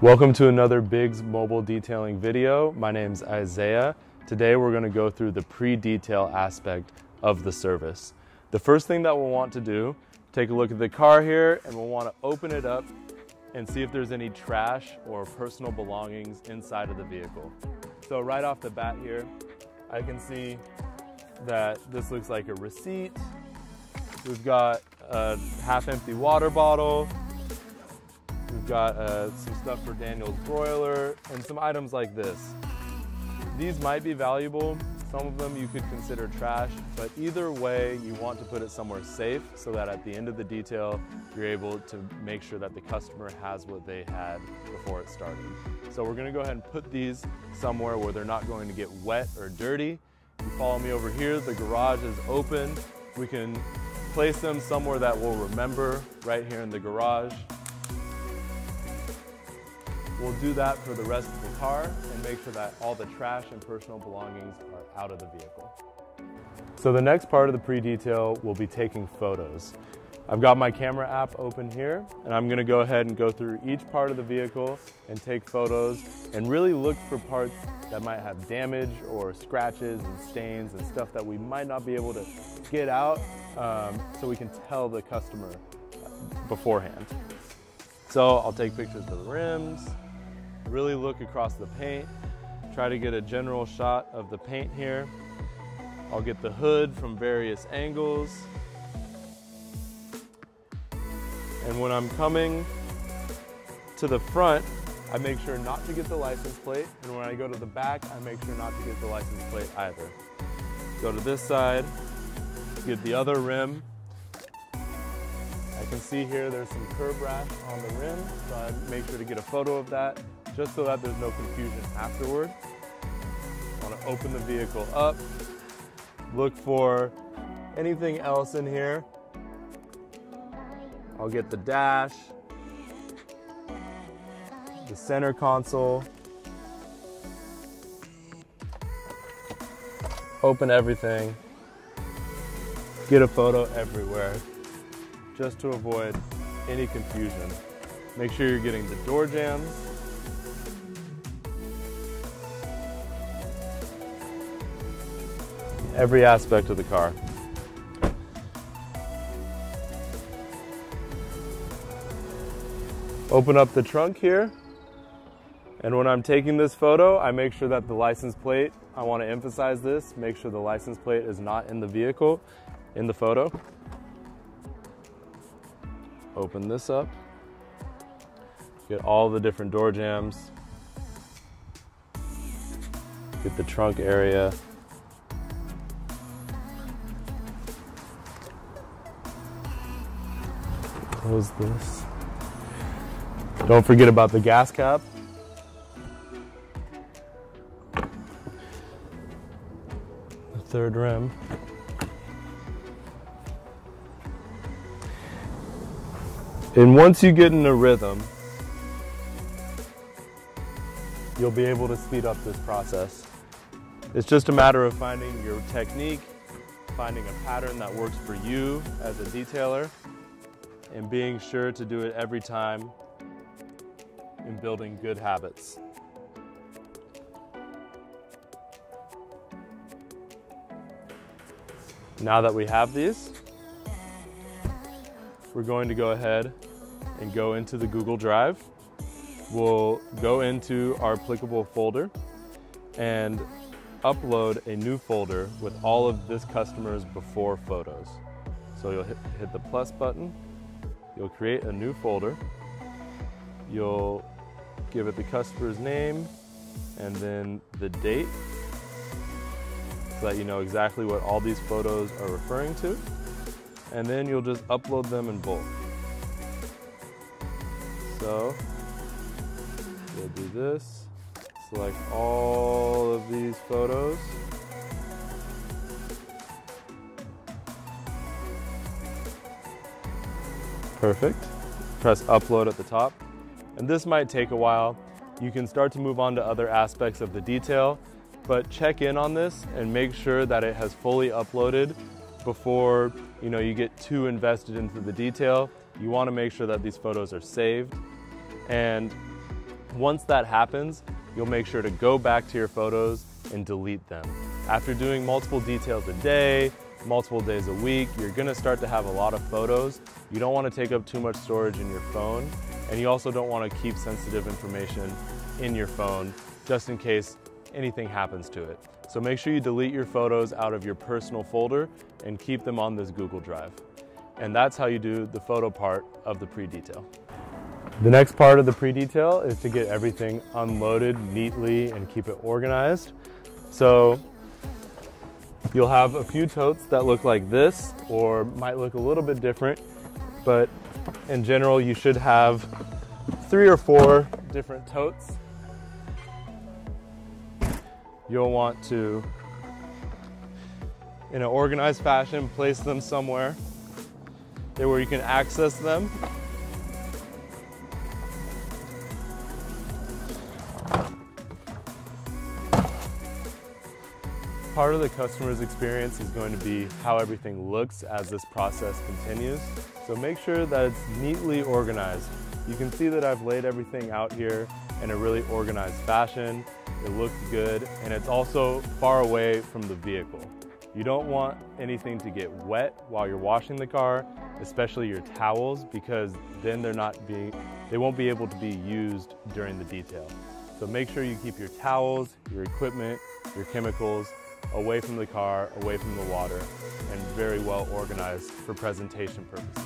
Welcome to another Biggs mobile detailing video. My name's Isaiah. Today we're going to go through the pre-detail aspect of the service. The first thing that we'll want to do, take a look at the car here, and we'll want to open it up and see if there's any trash or personal belongings inside of the vehicle. So right off the bat here, I can see that this looks like a receipt. We've got a half-empty water bottle. We've got some stuff for Daniel's broiler and some items like this. These might be valuable. Some of them you could consider trash, but either way, you want to put it somewhere safe so that at the end of the detail, you're able to make sure that the customer has what they had before it started. So we're gonna go ahead and put these somewhere where they're not going to get wet or dirty. You follow me over here, the garage is open. We can place them somewhere that we'll remember right here in the garage. We'll do that for the rest of the car and make sure that all the trash and personal belongings are out of the vehicle. So the next part of the pre-detail will be taking photos. I've got my camera app open here, and I'm gonna go ahead and go through each part of the vehicle and take photos and really look for parts that might have damage or scratches and stains and stuff that we might not be able to get out so we can tell the customer beforehand. So I'll take pictures of the rims, really look across the paint, try to get a general shot of the paint here. I'll get the hood from various angles. And when I'm coming to the front, I make sure not to get the license plate. And when I go to the back, I make sure not to get the license plate either. Go to this side, get the other rim. I can see here there's some curb rash on the rim, so I make sure to get a photo of that just so that there's no confusion afterward. I want to open the vehicle up, look for anything else in here. I'll get the dash, the center console, open everything, get a photo everywhere, just to avoid any confusion. Make sure you're getting the door jambs. Every aspect of the car. Open up the trunk here. And when I'm taking this photo, I make sure that the license plate, I want to emphasize this, make sure the license plate is not in the vehicle, in the photo. Open this up, get all the different door jambs, get the trunk area. Close this. Don't forget about the gas cap. The third rim. And once you get in a rhythm, you'll be able to speed up this process. It's just a matter of finding your technique, finding a pattern that works for you as a detailer, and being sure to do it every time in building good habits. Now that we have these, we're going to go ahead and go into the Google Drive. We'll go into our applicable folder and upload a new folder with all of this customer's before photos. So you'll hit the plus button, you'll create a new folder, you'll give it the customer's name and then the date so that you know exactly what all these photos are referring to. And then you'll just upload them in bulk. So you'll do this, select all of these photos. Perfect. Press upload at the top. And this might take a while. You can start to move on to other aspects of the detail, but check in on this and make sure that it has fully uploaded before you get too invested into the detail. You want to make sure that these photos are saved. And Once that happens, you'll make sure to go back to your photos and delete them. After doing multiple details a day, multiple days a week, you're gonna start to have a lot of photos. You don't wanna take up too much storage in your phone, and you also don't wanna keep sensitive information in your phone just in case anything happens to it. So make sure you delete your photos out of your personal folder and keep them on this Google Drive. And that's how you do the photo part of the pre-detail. The next part of the pre-detail is to get everything unloaded neatly and keep it organized. So you'll have a few totes that look like this or might look a little bit different, but in general you should have 3 or 4 different totes. You'll want to, in an organized fashion, place them somewhere where you can access them. Part of the customer's experience is going to be how everything looks as this process continues. So make sure that it's neatly organized. You can see that I've laid everything out here in a really organized fashion. It looks good, and it's also far away from the vehicle. You don't want anything to get wet while you're washing the car, especially your towels, because then they won't be able to be used during the detail. So make sure you keep your towels, your equipment, your chemicals away from the car, away from the water, and very well organized for presentation purposes.